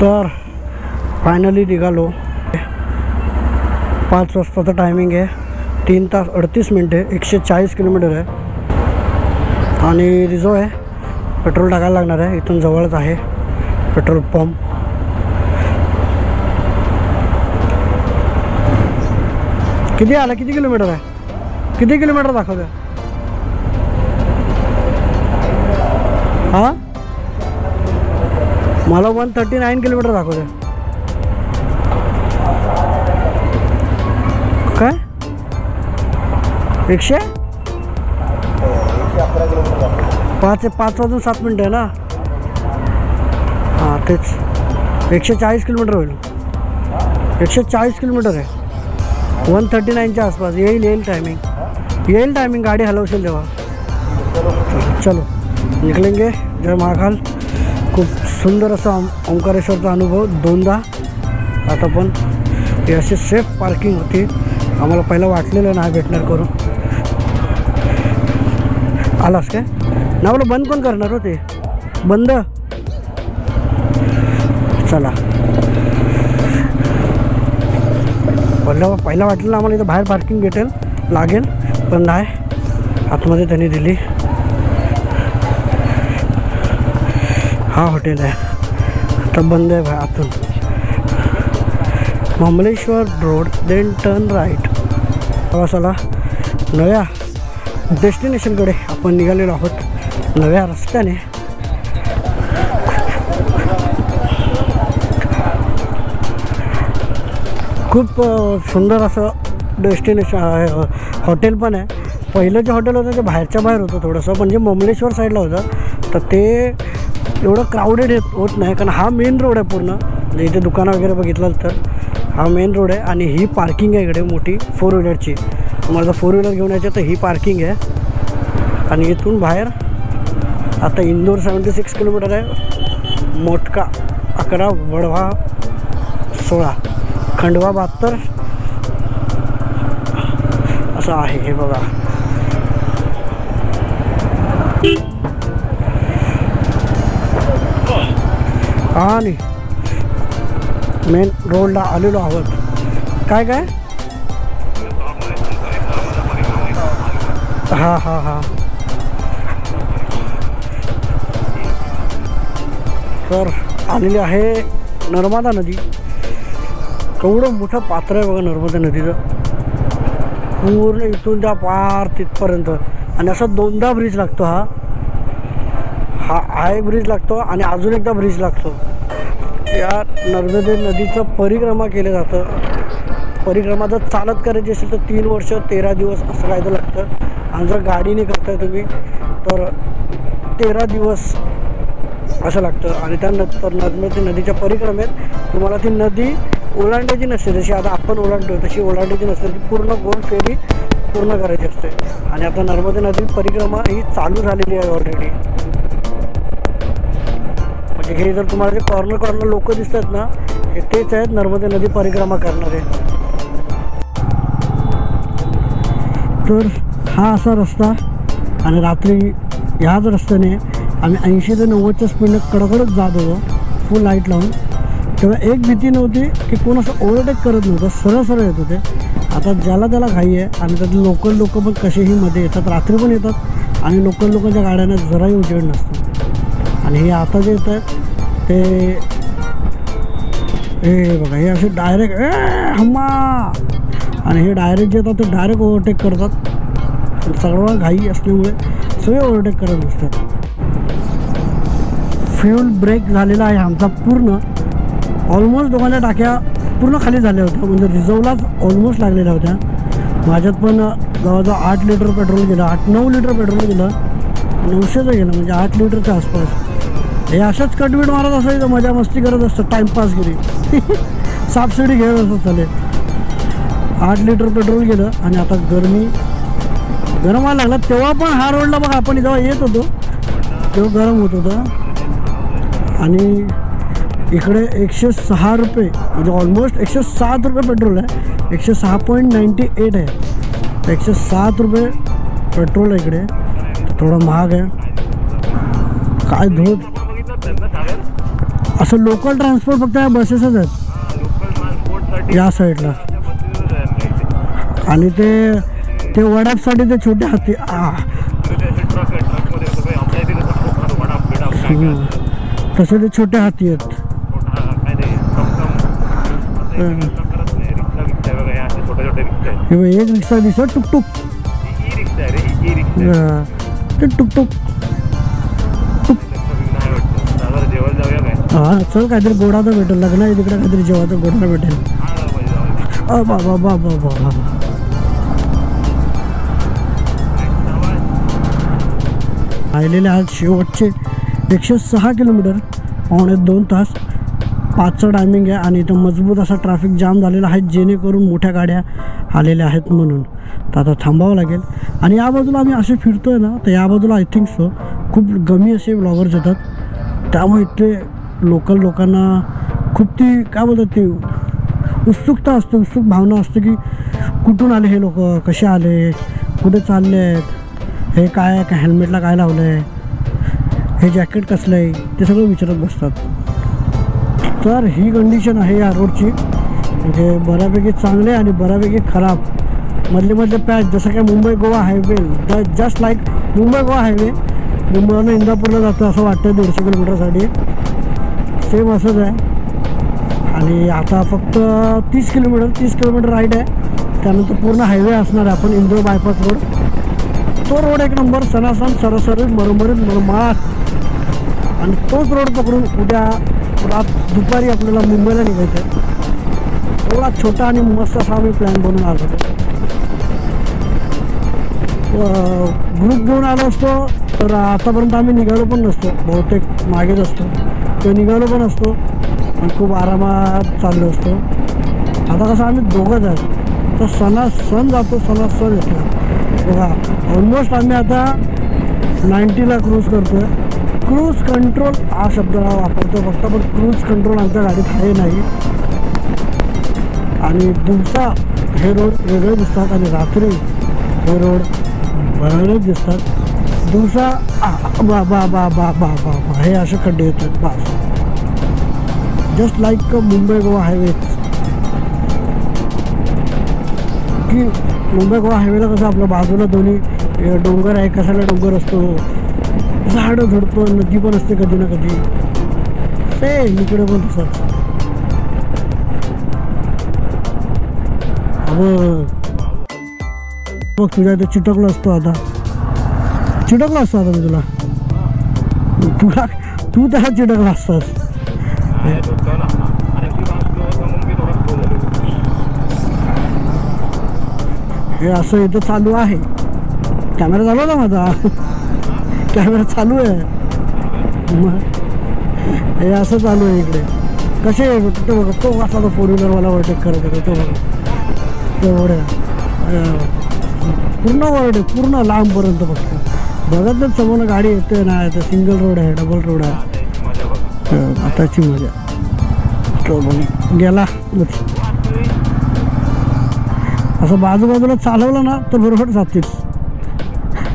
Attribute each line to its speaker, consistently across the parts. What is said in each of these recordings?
Speaker 1: तर फायनली निघालो. 5 वाजताचं टायमिंग आहे. 3 तास 38 मिनटे, 140 किलोमीटर आहे आणि रिझर्व आहे. पेट्रोल टाकायला लागणार आहे. इथून जवळच आहे पेट्रोल पंप. किती आला, किती किलोमीटर आहे, किती किलोमीटर दाखवतं? हां, मला 139 किलोमीटर दाखवतं. काय 111 किलोमीटर 5 वाजून 7 मिनटं आहे ना. हां तेच 140 किलोमीटर होईल. 140 किलोमीटर आहे. 139च्या आसपास येईल टायमिंग गाडी हलवशील तेव्हा. चलो निकलेंगे. जय महाकाल. खूप सुंदर असा ओंकारेश्वरचा अनुभव 2दा. आता पण ही अशी सेफ पार्किंग होती. आम्हाला पहिलं वाटलेलं नाही भेटणार करून. आलास काय ना, मला बंद कोण करणार होते बंद. चला पहिला वाटलेलं आम्हाला इथं बाहेर पार्किंग लागेल पण नाही. आतमध्ये त्यांनी दिली. हा हॉटेल आहे. आता बंद आहे भाई आतून. Mahabaleshwar road, then turn right. प्रवासाला नव्या डेस्टिनेशनकडे आपण निघालेलो आहोत, नव्या रस्त्याने. खूप सुंदर असं डेस्टिनेशन हॉटेल पण आहे. पहिलं जे हॉटेल होतं ते बाहेरच्या बाहेर होतं थोडंसं, म्हणजे महाबळेश्वर साईडला होतं. तर ते एवढं क्राऊडेड होत नाही, कारण हा मेन रोड आहे पूर्ण. म्हणजे इथे दुकानं वगैरे बघितलं तर हा मेन रोड आहे आणि ही पार्किंग आहे इकडे मोठी 4 व्हीलरची. तुम्हाला 4 व्हीलर घेऊन यायचं तर ही पार्किंग आहे. आणि इथून बाहेर आता इंदोर 76 किलोमीटर आहे, मोटका 11, वडवा 16, खंडवा 72 असं आहे. हे बघा आणि मेन रोडला आलेलो आहोत. काय काय हां तर आलेली आहे नर्मदा नदी. केवढं मोठं पात्र आहे बघा नर्मदा नदीचं, पूर्ण इथून त्या पार तिथपर्यंत. आणि असा 2दा ब्रिज लागतो. हा एक ब्रिज लागतो आणि अजून एकदा ब्रिज लागतो. या नर्मदा नदीचं परिक्रमा केलं जातं. परिक्रमा जर चालत करायची असेल तर 3 वर्ष 13 दिवस असं काय तर लागतं. आणि जर गाडीने करताय तुम्ही तर 13 दिवस असं लागतं. आणि त्यानंतर नर्मदा नदीच्या परिक्रमेत तुम्हाला ती नदी ओलांडायची नसते, जशी आता आपण ओलांडतो तशी ओलांडायची नसते. ती पूर्ण गोल फेरी पूर्ण करायची असते. आणि आता नर्मदा नदी परिक्रमा ही चालू झालेली आहे ऑलरेडी. म्हणजे हे जर तुम्हाला जे कॉर्नर लोक दिसतात ना, हे तेच आहेत नर्मदा नदी परिक्रमा करणारे. तर हा असा रस्ता. आणि रात्री ह्याच रस्त्याने आम्ही 80 ते 90च्या स्पीडने कडकडत जात होतो फुल लाईट लावून. तेव्हा एक भीती नव्हती की कोण असं ओव्हरटेक करत नव्हतं, सरळ येत होते. आता ज्याला घाई आहे. आणि त्यातले लोकल पण कसेही मध्ये येतात, रात्री पण येतात. आणि लोकल लोकांच्या गाड्यांना जराही उजेड नसतो. आणि हे आता जे येत आहेत ते हे बघा, हे असे डायरेक्ट हम्मा. आणि हे डायरेक्ट जे येतात ते डायरेक्ट ओव्हरटेक करतात. सगळं घाई असल्यामुळे सगळे ओव्हरटेक करत असतात. फ्यूल ब्रेक झालेला आहे आमचा पूर्ण. ऑलमोस्ट दोघांच्या टाक्या पूर्ण खाली झाल्या होत्या, म्हणजे रिझर्वलाच ऑलमोस्ट लागलेल्या होत्या. माझ्यात पण जवळजवळ 8 लिटर पेट्रोल गेलं, 8-9 लिटर पेट्रोल गेलं. 900चं गेलं, म्हणजे 8 लिटरच्या आसपास. हे अशाच कटबीट मारत असायचं, मजा मस्ती करत असतं, टाईमपास गेली सापशिडी घेत असतं चालेल. 8 लिटर पेट्रोल गेलं. आणि आता गरम व्हायला लागला. तेव्हा पण हा रोडला बघा आपण जेव्हा येत होतो तेव्हा गरम होत होतं. आणि इकडे 106 रुपये, म्हणजे ऑलमोस्ट 107 रुपये पेट्रोल आहे. 106.98 आहे. 107 रुपये पेट्रोल आहे इकडे. थोडं महाग आहे. काय धूळ असं लोकल ट्रान्सपोर्ट फक्त या बसेसच आहेत
Speaker 2: लोकल ट्रान्सपोर्टसाठी
Speaker 1: या साईडला.
Speaker 2: बसेसच आहेत इथे.
Speaker 1: आणि ते वडापसाठी ते छोटे हाती
Speaker 2: ट्रक आहे, ट्रकमध्ये कसं काही आमच्या इथे कसं कोकणात वडाप बिडाप काय काय असतं.
Speaker 1: तसे ते छोटे हाती आहेत.
Speaker 2: काय ते करत नाही. रिक्षा रिक्षा वगैरे असे छोटे छोटे रिक्षा आहेत.
Speaker 1: हे बघ, एक रिक्षा दिसत टुकटुक.
Speaker 2: ई रिक्षा आहे रे, ई रिक्षा.
Speaker 1: ते टुकटुक.
Speaker 2: नाही वाटतं दादा जेवण जाऊया काय.
Speaker 1: हा चल, काहीतरी गोडा तर भेटेल. लग्न आहे तिकडे, काहीतरी जेवायचं गोडा भेटेल. बाबा बाबा बाबा राहिलेले आहेत शेवटचे 106 किलोमीटर, 2.25 तास. 5चा टायमिंग आहे आणि इथं मजबूत असा ट्रॅफिक जाम झालेला आहे, जेणेकरून मोठ्या गाड्या आलेल्या आहेत म्हणून. तर आता थांबावं लागेल. आणि या बाजूला आम्ही असे फिरतोय ना, तर या बाजूला आय थिंक सो खूप कमी असे ब्लॉगर्स येतात. त्यामुळे इथे लोकल लोकांना खूप ती काय बोलतात ती उत्सुकता असते, उत्सुक भावना असते की कुठून आले हे लोक, कसे आले, कुठे चालले आहेत, हे काय काय हेल्मेटला काय लावलं आहे, हे जॅकेट कसलं आहे, ते सगळं विचारत बसतात. तर ही कंडिशन आहे या रोडची, म्हणजे बऱ्यापैकी चांगले आणि बऱ्यापैकी खराब. मधले पॅच जसं काय Mumbai Goa highway, just like Mumbai Goa highway. मुंबईवरून इंदापूरला जातं असं वाटतं 150 किलोमीटरसाठी, सेम असंच आहे. आणि आता फक्त 30 किलोमीटर राईड आहे, त्यानंतर पूर्ण हायवे असणार आहे. आपण इंदोर बायपास रोड, तो रोड एक नंबर, सणासण सरसरी मरमरीत मरमाळ. आणि तोच रोड पकडून उद्या दुपारी आपल्याला मुंबईला निघायचं आहे. एवढा छोटा आणि मस्त असा आम्ही प्लॅन बनवून आलो होतो. ग्रुप घेऊन आलो असतो तर आतापर्यंत आम्ही निघालो पण नसतो, बहुतेक मागेच असतो किंवा निघालो पण असतो आणि खूप आरामात चाललो असतो. आता कसं आम्ही दोघंच आहेत, तर सण जातो, सण येतो. बघा, ऑलमोस्ट आम्ही आता 90ला क्रूज करतो आहे. क्रूज कंट्रोल हा शब्द वापरतो फक्त, पण क्रूज कंट्रोल आमच्या गाडीत आहे नाही. आणि दिवसा हे रोड वेगळे दिसतात आणि रात्री हे रोड वेगळेच दिसतात. दिवसा बा बा बा बा बा बा हे असे खड्डे येतात बस, just like Mumbai Goa highway. की मुंबई गोवा हायवेला कसं आपल्या बाजूला दोन्ही डोंगर आहे, कशाला डोंगर असतो, झाडं झुडपं, नदी पण असते कधी ना कधी, सेम इकडे पण तसंच. बघ तुझ्या इथे चिटकलो असतो आता मी तुला, तू त्याला चिटकला असतास. हे असं इथं चालू आहे, कॅमेरा चालू ना माझा, कॅमेरा चालू आहे, मग हे असं चालू आहे इकडे. कसे तो बघा, तो असा तो 4 व्हीलरवाला ओव्हरटेक करत होता, तो बघा तेवढ्या पूर्ण ओव्हरटेक, पूर्ण लांबपर्यंत फक्त बघत नाही समोर गाडी येते ना. तर सिंगल रोड आहे, डबल रोड आहे, आताची मजा. तो बघ गेला असं बाजूबाजूला चालवलं ना तर बरोबर जातील.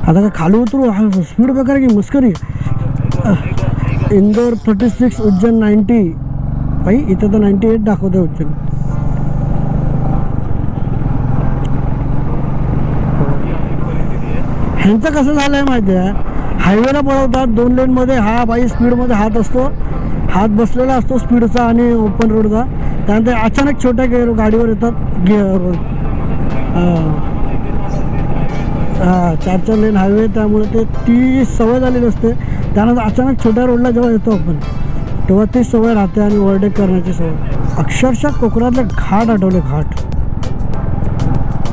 Speaker 1: आता काय खाली उतरू, स्पीड ब्रेकर की मस्करी. इंदोर 36, उज्जैन 90. भाई इथं तर 98 दाखवते उज्जैन. ह्यांचं कसं झालं आहे माहिती आहे, हायवेला पळवतात 2 लेनमध्ये, हा बाई स्पीडमध्ये हात असतो, हात बसलेला असतो स्पीडचा आणि ओपन रोडचा. त्यानंतर अचानक छोट्या गाडीवर येतात, हां 4 लेन हायवे, त्यामुळे ते ती सवय झालेली असते. त्यानंतर अचानक छोट्या रोडला जेव्हा येतो आपण तेव्हा ती सवय राहते आणि ओव्हरटेक करण्याची सवय. अक्षरशः कोकणातले घाट आठवले, घाट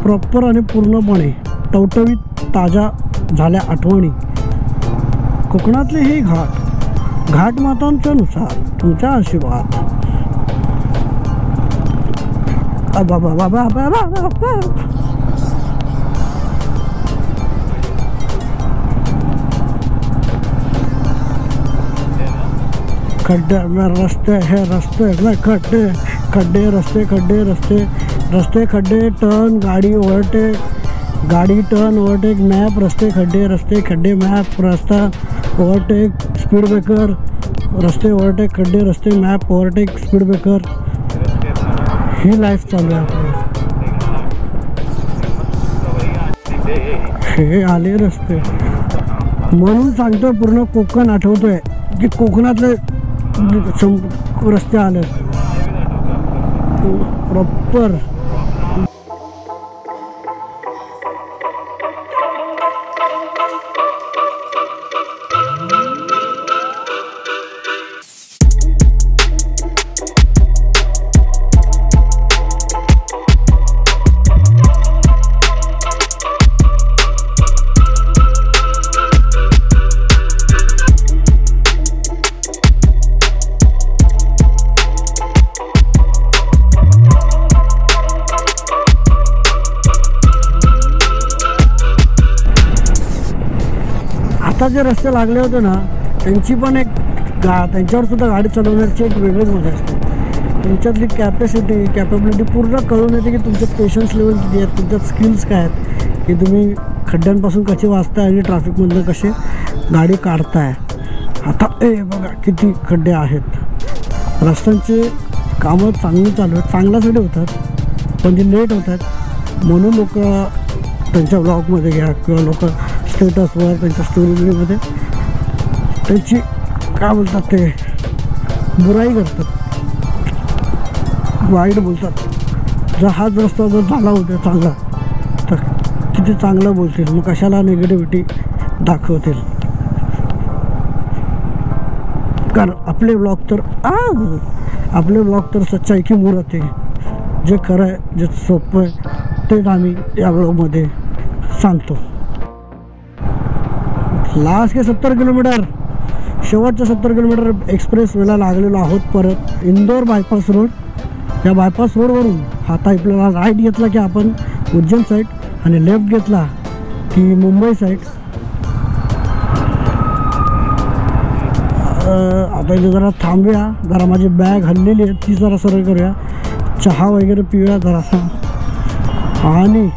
Speaker 1: प्रॉपर आणि पूर्णपणे टवटवीत ताज्या झाल्या आठवणी. कोकणातले हे घाट मातांच्या नुसार तुमच्या आशीर्वाद. खड्डे रस्ते, हे रस्ते ना, खड्डे खड्डे रस्ते, खड्डे रस्ते, रस्ते खड्डे, टर्न, गाडी ओव्हरटेक, गाडी टर्न ओव्हरटेक, मॅप, रस्ते खड्डे, रस्ते खड्डे, मॅप, रस्ता ओव्हरटेक, स्पीड ब्रेकर, रस्ते ओव्हरटेक, खड्डे रस्ते, मॅप ओव्हरटेक, स्पीड ब्रेकर, ही लाईफ चालू आहे आपली. हे आले रस्ते म्हणून सांगतोय, पूर्ण कोकण आठवतोय की कोकणातले रस्ते आले प्रॉपर. आता जे रस्ते लागले होते ना, त्यांची पण एक त्यांच्यावर सुद्धा गाडी चालवण्याची एक वेगळीच मजा असते. तुमच्यातली कॅपॅबिलिटी पूर्ण कळून येते की तुमचे पेशन्स लेवल किती आहेत, तुमच्यात स्किल्स काय आहेत, की तुम्ही खड्ड्यांपासून कसे वाचताय आणि ट्रॅफिकमधनं कसे गाडी काढताय. आता बघा किती खड्डे आहेत. रस्त्यांचे कामं चांगली चालू आहेत, चांगल्यासाठी होतात, पण ते लेट होतात म्हणून लोक त्यांच्या ब्लॉगमध्ये घ्या किंवा लोक स्टेटसवर त्यांच्या स्टोरीमध्ये त्यांची काय बोलतात ते बुराई करतात, वाईट बोलतात. जर हाच रस्ता जर झाला होता चांगला तर किती चांगलं बोलतील, मग कशाला निगेटिव्हिटी दाखवतील. कारण आपले ब्लॉग तर सच्चाई की मूर्त आहे. जे खरं आहे, जे सोपं आहे तेच आम्ही या ब्लॉगमध्ये सांगतो. लास्ट के 70 किलोमीटर, शेवटच्या 70 किलोमीटर एक्सप्रेस वेला लागलेलो आहोत. परत इंदोर बायपास रोड, या बायपास रोडवरून आता आपल्याला राईट घेतला की आपण उज्जैन साईड आणि लेफ्ट घेतला की मुंबई साईड. आता इथे जरा थांबूया, जरा माझी बॅग हल्लेली आहे ती जरा सरळ करूया, चहा वगैरे पिऊया जरासा आणि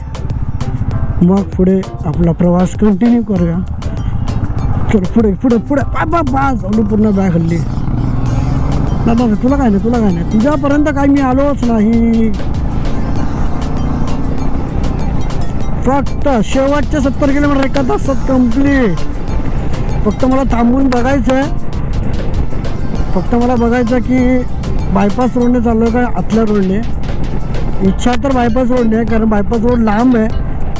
Speaker 1: मग पुढे आपला प्रवास कंटिन्यू करूया. चल पुढे पुढे पुढे पाच पूर्ण बॅग हल्ली. दादा तुला काय नाही, तुझ्यापर्यंत काय मी आलोच नाही. फक्त शेवटचे 70 किलोमीटर 1 तासात कंप्लीट. फक्त मला थांबून बघायचं आहे, फक्त मला बघायचं की बायपास रोडने चाललो आहे का आतल्या रोडने. इच्छा तर बायपास रोडने आहे, कारण बायपास रोड लांब आहे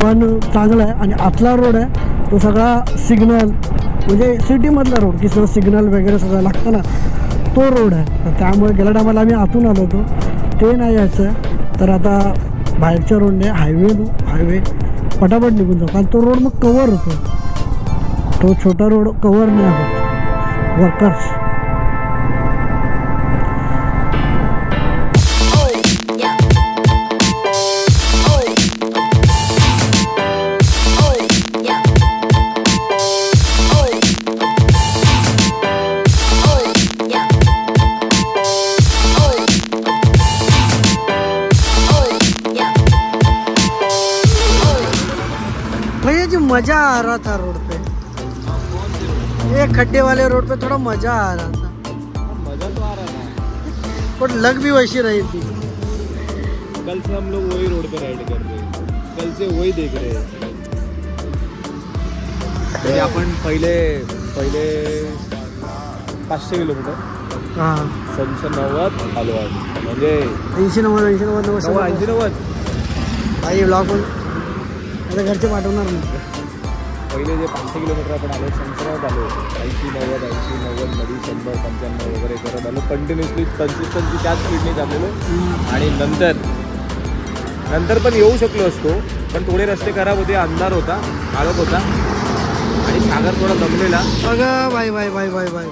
Speaker 1: पण चांगला आहे, आणि आतला रोड आहे तो सगळा सिग्नल म्हणजे सिटीमधला रोड की सगळं सिग्नल वगैरे सगळं लागतं ना, तो रोड आहे. तर त्यामुळे गेल्या टायमाला आम्ही आतून आलो होतो, ते नाही यायचं. तर आता बाहेरच्या रोडने हायवे पटापट निघून जाऊ, कारण तो रोड मग कवर होतो, तो छोटा रोड कवर नाही होत. वर्कर्स मज़ा आ रहा था रोड पे, ये खड्डे वाले रोड पे थोड़ा मज़ा आ रहा था.
Speaker 3: मज़ा तो आ रहा था
Speaker 1: पर लग भी वैसी रही थी.
Speaker 3: कल से हम लोग वही रोड पे राइड कर रहे हैं, कल से वही देख रहे हैं. म्हणजे आपण पहिले 500 किलोमीटर
Speaker 1: हां
Speaker 3: 90 आलो आहे, म्हणजे
Speaker 1: 80-90 काही ब्लॉग पण आता घरचे पाठवणार नाही.
Speaker 3: पहिले जे 500 किलोमीटर आपण आलो संसरात आलो 80-90 मध्ये 100-95 वगैरे करत आलो, कंटिन्युअसली कन्सिस्टन्सी त्याच स्पीडने चाललेलो. आणि नंतर पण येऊ शकलो असतो, पण थोडे रस्ते खराब होते, अंधार होता, आळप होता आणि सागर थोडा दमलेला.
Speaker 1: बघा bye bye bye bye bye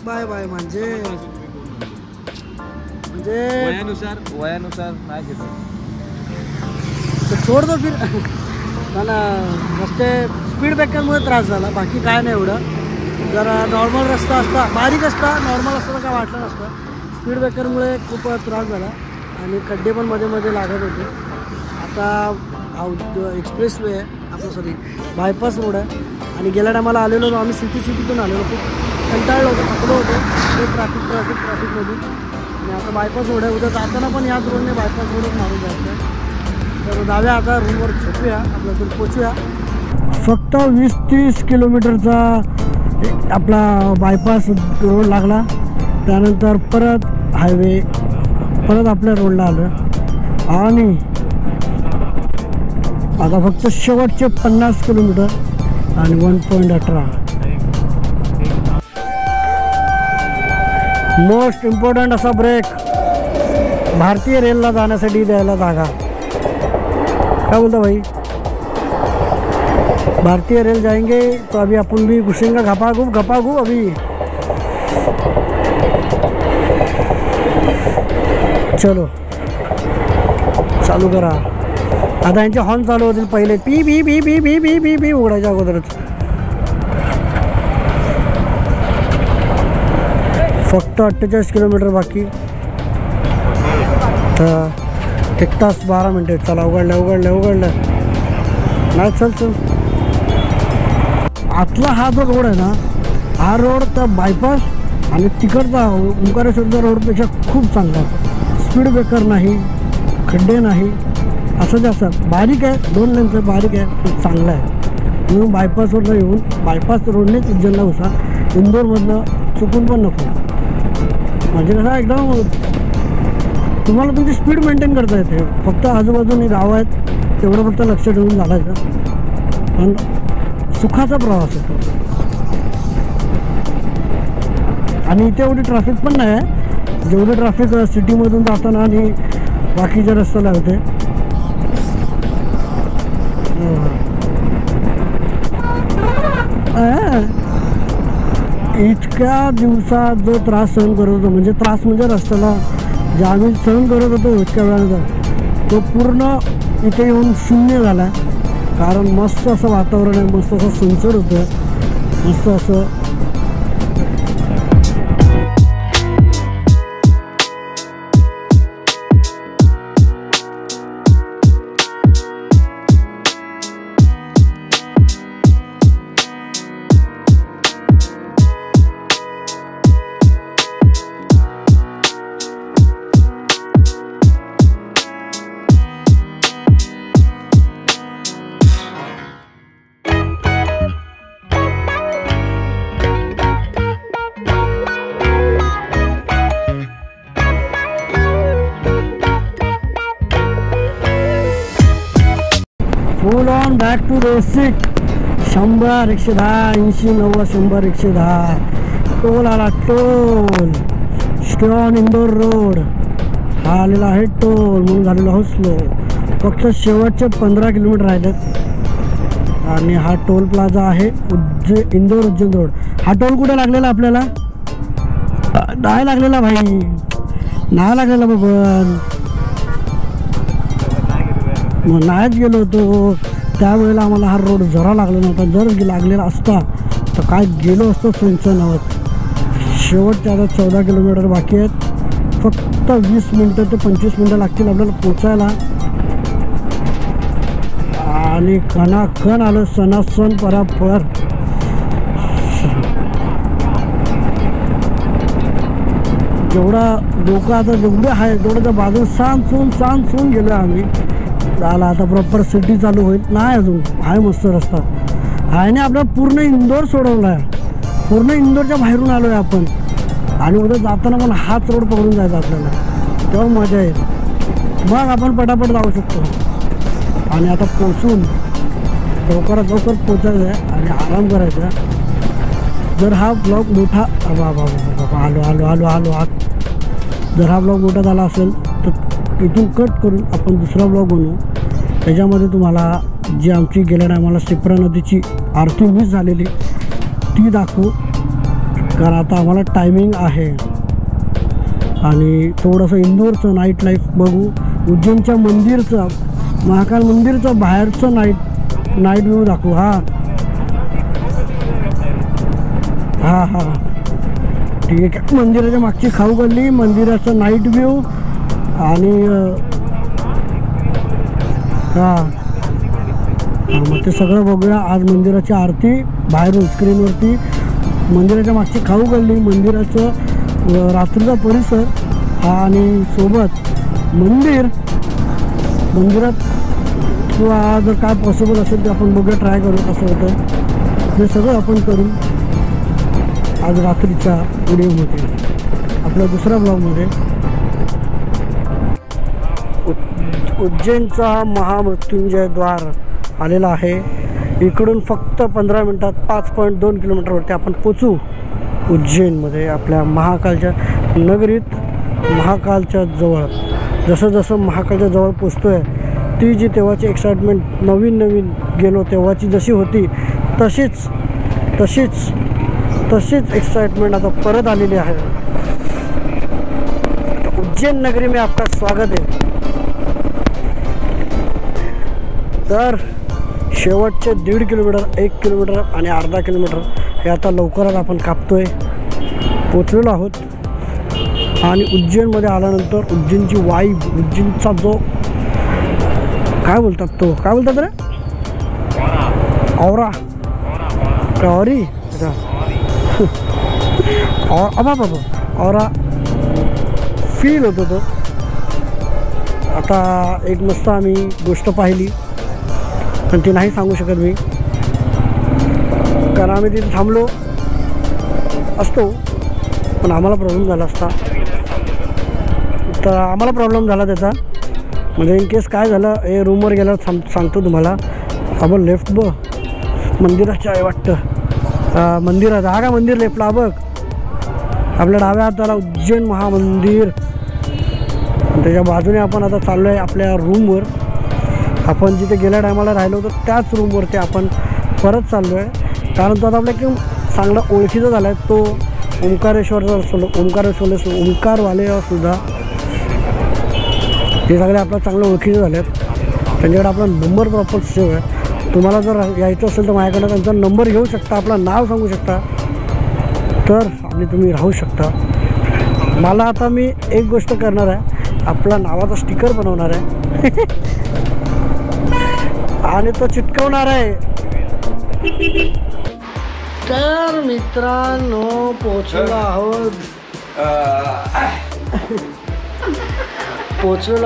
Speaker 1: bye bye म्हणजे
Speaker 3: वयानुसार नाही घेतो.
Speaker 1: छोड दो फिर. मला रस्ते स्पीड ब्रेकरमुळे त्रास झाला, बाकी काय नाही एवढं. जरा नॉर्मल रस्ता असता, बारीक असता, नॉर्मल असता तर काय वाटलं नसतं. स्पीड ब्रेकरमुळे खूप त्रास झाला आणि खड्डे पण मध्ये मध्ये लागत होते. आता एक्सप्रेस वे आहे आपलं, सॉरी बायपास रोड आहे. आणि गेल्या टायमाला आलेलो आम्ही सिटीतून आलेलो, खूप कंटाळलं होतं, थकलो होतो ते ट्रॅफिकमधून. आणि आता बायपास रोड आहे, उद्या जाताना पण याच रोडने बायपास रोडच मारून जायचं आहे. तर जाऊया आता रूमवर झोपूया, आपल्यातून पोचूया. फक्त 20-30 किलोमीटरचा आपला बायपास रोड लागला, त्यानंतर परत हायवे, परत आपल्या रोडला आलं आणि आता फक्त शेवटचे 50 किलोमीटर आणि 1.18. मोस्ट इम्पॉर्टंट असा ब्रेक भारतीय रेलला जाण्यासाठी द्यायला जागा. क्या बोलता भाई? भारतीय रेल जाएंगे तो अभी अपन भी घुसेंगे घपाघूप अभी. चलो चालू करा. आता यांचे हॉर्न चालू होतील पहिले, पी बी बी बी बी बी बी बी उघडायच्या अगोदरच. फक्त 48 किलोमीटर बाकी. तर 1 तास 12 मिनटे. चला उघडलं नाही. चल आतला हा जो रोड आहे ना, हा रोड तर बायपास आणि तिकडचा ओंकारेश्वरचा रोडपेक्षा खूप चांगला आहे. स्पीड ब्रेकर नाही, खड्डे नाही, असं जास्त बारीक आहे, 2 लेनचं बारीक आहे, पण चांगलं आहे. म्हणून बायपासवरनं येऊन बायपास रोडनेच उज्जैनला घुसा. इंदोरमधनं चुकून पण नको. म्हणजे कसं एकदम तुम्हाला तुमची स्पीड मेंटेन करता येते. फक्त आजूबाजूने गावं आहेत, तेवढं फक्त लक्ष ठेवून चालायचं. पण सुखाचा प्रवास होतो. आणि इथे एवढी ट्रॅफिक पण नाही आहे जेवढी ट्रॅफिक सिटीमधून जाताना आणि बाकीच्या रस्त्याला होते. इतक्या दिवसात जो त्रास सहन करत होतो, म्हणजे त्रास म्हणजे रस्त्याला जे आम्ही सहन करत होतो इतक्या वेळानंतर, तो पूर्ण इथे येऊन शून्य झाला. कारण मस्त असं वातावरण आहे, मस्त असं सनसेट होतं, मस्त असं. Full on back to basic. 100, 110, 80, 90, 100, 110. Toll आला, toll. Stay on Indore road. हा आलेला आहे टोल, म्हणून झालेला हो स्लो. फक्त शेवटचे 15 किलोमीटर राहिलेत आणि हा टोल प्लाझा आहे इंदोर उज्जैन रोड. हा टोल कुठे लागलेला आपल्याला? नाही लागलेला भाई, नाही लागलेला बाबा. मग नाहीच गेलो होतो त्यावेळेला. आम्हाला हा रोड जरा लागला नव्हता. जर लागलेला असता तर काय गेलो असतो सोयीचं नव्हतं. शेवटचे आता 14 किलोमीटर बाकी आहेत. फक्त 20 मिनटं ते 25 मिनटं लागतील आपल्याला पोचायला. आणि कणाकण आलं सणासण परापर. जेवढा लोक आता जेवढे आहे तेवढ्या बाजून सांसून गेलो आम्ही. झाला आता प्रॉपर सिटी चालू होईल. नाही अजून आहे मस्त रस्ता आहे. ना आपला पूर्ण इंदोर सोडवला आहे. पूर्ण इंदोरच्या बाहेरून आलो आहे आपण. आणि उद्या जाताना पण हाच रोड पकडून जायचा आपल्याला, तेव्हा मजा येईल. मग आपण पटापट जाऊ शकतो. आणि आता पोचून लवकरात लवकर पोचायचं आहे आणि आराम करायचा. जर हा ब्लॉग मोठा आलो आत जर हा ब्लॉग मोठा झाला असेल तर इथून कट करून आपण दुसरा ब्लॉग बनवू. त्याच्यामध्ये तुम्हाला जी आमची गेल्या टायमाला शिप्रा नदीची आरती मिस झालेली ती दाखवू. कारण आता आम्हाला टायमिंग आहे. आणि थोडंसं इंदोरचं नाईट लाईफ बघू. उज्जैनच्या मंदिरचं, महाकाल मंदिरचं बाहेरचं नाईट व्ह्यू दाखवू. हां ठीक आहे. मंदिराच्या मागची खाऊ गल्ली, मंदिराचं नाईट व्ह्यू आणि मग ते सगळं बघूया. आज मंदिराची आरती बाहेरून स्क्रीनवरती मंदिराच्या मागची खाऊ गल्ली, मंदिराचं रात्रीचा परिसर हा आणि सोबत मंदिरात किंवा जर काय पॉसिबल असेल ते आपण बघूया, ट्राय करू कसं होतं हे सगळं आपण करू आज रात्रीच्या व्हिडिओमध्ये, आपल्या दुसऱ्या ब्लॉगमध्ये. उज्जैनचा महामृत्युंजय द्वार आलेला आहे. इकडून फक्त 15 मिनटात 5.2 किलोमीटरवरती आपण पोचू उज्जैनमध्ये, आपल्या महाकालच्या नगरीत, महाकालच्या जवळ. जसं जसं महाकालच्या जवळ पोचतो आहे ती जी तेव्हाची एक्साइटमेंट, नवीन गेलो तेव्हाची जशी होती तशीच एक्साइटमेंट आता परत आलेली आहे. उज्जैन नगरी में आपका स्वागत आहे. तर शेवटचे 1.5 किलोमीटर, 1 किलोमीटर आणि अर्धा किलोमीटर हे आता लवकरच आपण कापतोय, पोचलेलो आहोत. आणि उज्जैनमध्ये आल्यानंतर उज्जैनची वाईब, उज्जैनचा जो काय बोलतात रे, औरा औरी औरा फील होतो तो. आता एक मस्त आम्ही गोष्ट पाहिली पण ती नाही सांगू शकत मी, कारण आम्ही तिथे थांबलो असतो पण आम्हाला प्रॉब्लेम झाला असता. तर आम्हाला प्रॉब्लेम झाला त्याचा, म्हणजे इन केस काय झालं हे रूमवर गेल्यावर सांगतो तुम्हाला. आपण लेफ्ट बघ, मंदिराच्या आहे वाटतं, मंदिरात हा का मंदिर लेफ्टला बघ, आपल्या डाव्या हाताला उज्जैन महामंदिर. त्याच्या बाजूने आपण आता चाललो आहे आपल्या रूमवर. आपण जिथे गेल्या टायमाला राहिलो होतो त्याच रूमवरती आपण परत चाललो आहे, कारण तो आता आपल्या किंवा चांगला ओळखीचा झाला आहे. तो ओंकारवाले सुद्धा हे सगळे आपल्या चांगल्या ओळखीचे झाले आहेत. त्यांच्याकडे आपला नंबर प्रॉपर सेव्ह आहे. तुम्हाला जर यायचं असेल तर माझ्याकडनं त्यांचा नंबर घेऊ शकता, आपलं नाव सांगू शकता, तर आणि तुम्ही राहू शकता. मला आता मी एक गोष्ट करणार आहे, आपला नावाचा स्टिकर बनवणार आहे आणि तो चिटकवणार आहे. तर मित्रांनो पोचलेलो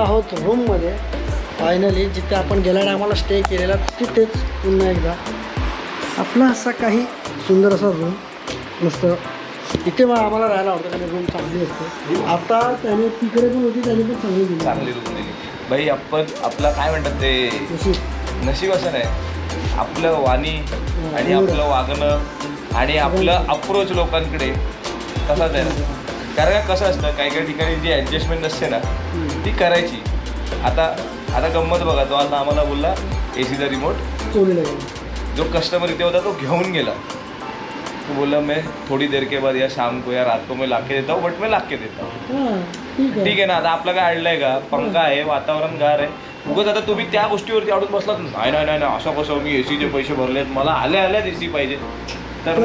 Speaker 1: आहोत रूममध्ये फायनली, जिथे आपण गेल्या टायमाला स्टे केलेला तिथेच पुन्हा एकदा आपला असा काही सुंदर असा रूम. मस्त इथे मग आम्हाला राहायला आवडतं कारण रूम चांगली असते. आता त्याने तिकडे पण होती, त्याने पण चांगली
Speaker 3: रूम दिली बाई. आपलं काय म्हणतात ते नशीब असं नाही, आपलं वाणी आणि आपलं वागणं आणि आपलं अप्रोच लोकांकडे तसाच आहे ना. कारण कसं असतं काही ठिकाणी जी ॲडजस्टमेंट नसते ना ती करायची. आता गंमत बघा, तो आता आम्हाला बोलला एसीचा रिमोट
Speaker 1: चोरीला,
Speaker 3: जो कस्टमर इथे होता तो घेऊन गेला. तो बोला मैं थोड़ी देर के बाद या शाम को या रात को मैं लाके देता हूँ, बट मैं लाके देता हूँ. ठीक आहे ना. आता आपलं काय अडलंय का, पंखा आहे, वातावरण गार आहे, उगाच आता तुम्ही त्या गोष्टीवरती अडून बसलात. नाही असं कसं, मी एसीचे पैसे भरलेत, मला आल्याच एसी पाहिजे. तर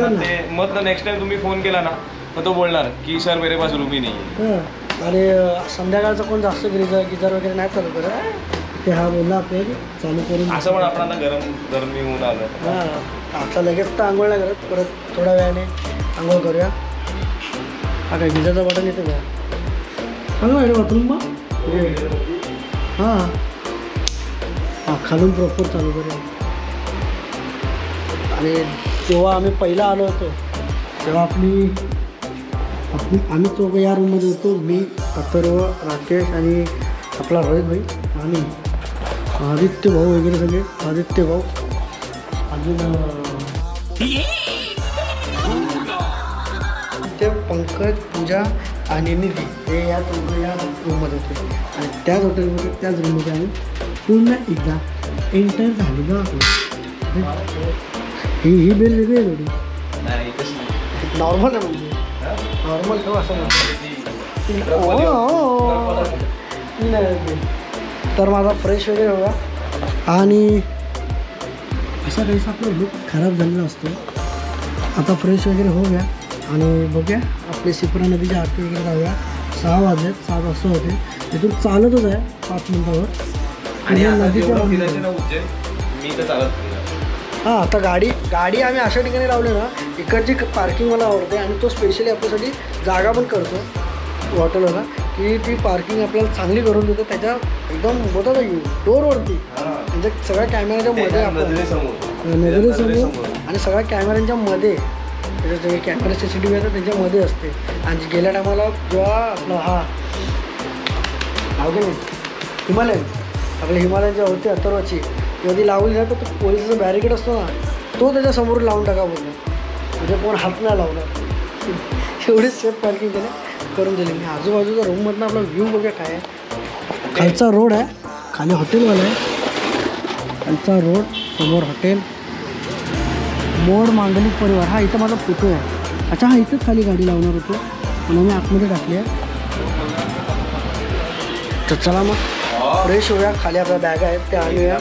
Speaker 3: मग नेक्स्ट टाइम तुम्ही फोन केला ना तर तो बोलणार की सर मेरे पास रूम ही नाही आहे.
Speaker 1: आणि संध्याकाळचं कोण जास्त गिजर वगैरे नाही चालू करत ते. हा बोलला आपण चालू करून
Speaker 3: असं पण आपण आता गरमी होऊन आलं.
Speaker 1: हां आता लगेच तर आंघोळ नाही करत, परत थोड्या वेळाने आंघोळ करूया. हा काय गिजरचं बटन येतं का, चांगलं आहे बाथरूम मग. हां खालून प्रॉपर चालू करूया. आणि जेव्हा आम्ही पहिला आलो होतो तेव्हा आम्ही चौघं या रूममध्ये होतो. मी, अथर्व, राकेश आणि आपला रोहित भाई आणि आदित्य भाऊ वगैरे सगळे. आदित्य भाऊ अजून ते पंकज, पूजा आणि निधी हे या रूममध्ये होते. आणि त्याच हॉटेलमध्ये त्याच रूममध्ये आम्ही पुन्हा एकदा एंटर झालेलो आहोत. ही बेल वेगळी आहे थोडी, नॉर्मल आहे म्हणजे नॉर्मल ठेव असं तर माझा फ्रेश वगैरे होगा. आणि असा काहीसा आपला लुक खराब झालेला असतो. आता फ्रेश वगैरे हो गया आणि बघूया आपले शिप्रा नदीच्या आरती वगैरे जाऊया. 6 वाजलेत, 7 वाजता होते. तिथून चालतच आहे 5 मिनिटावर. आणि नदीच्या
Speaker 3: मी तर चालत
Speaker 1: हां आता गाडी आम्ही अशा ठिकाणी लावली ना, इकडची पार्किंग मला आवडते आणि तो स्पेशली आपल्यासाठी जागा पण करतो हॉटेलला की ती पार्किंग आपल्याला चांगली करून देतो. त्याच्या एकदम बोलतो ना डोरवरती म्हणजे सगळ्या कॅमेऱ्याच्या मध्ये नजरेसमोर आणि सगळ्या कॅमेऱ्यांच्या मध्ये त्याच्या जे कॅमेरा CCTV आहेत त्यांच्यामध्ये असते. आणि गेल्या टायमाला जेव्हा आपला हा नाव नाही हिमालयन आपल्या हिमालयन जेव्हा होते अथर्वची तेव्हा ती लावली ना, तर तो पोलिसाचा बॅरिकेड असतो ना तो त्याच्यासमोर लावून टाका बोलला, म्हणजे कोण हात नाही लावणार. एवढीच सेफ पार्किंग त्याने करून दिली. मी आजूबाजूचा रूममधनं आपला व्ह्यू बघा काय आहे. खालचा रोड आहे, खाली हॉटेलवाला आहे, खालचा रोड समोर हॉटेल मोड मांडलिक परिवार. हा इथं माझा फोटो आहे. अच्छा हा इथंच खाली गाडी लावणार होतो म्हणून मी आतमध्ये टाकली आहे. तर चला मग फ्रेश होऊया, खाली आपल्या बॅग आहेत त्या आणूया.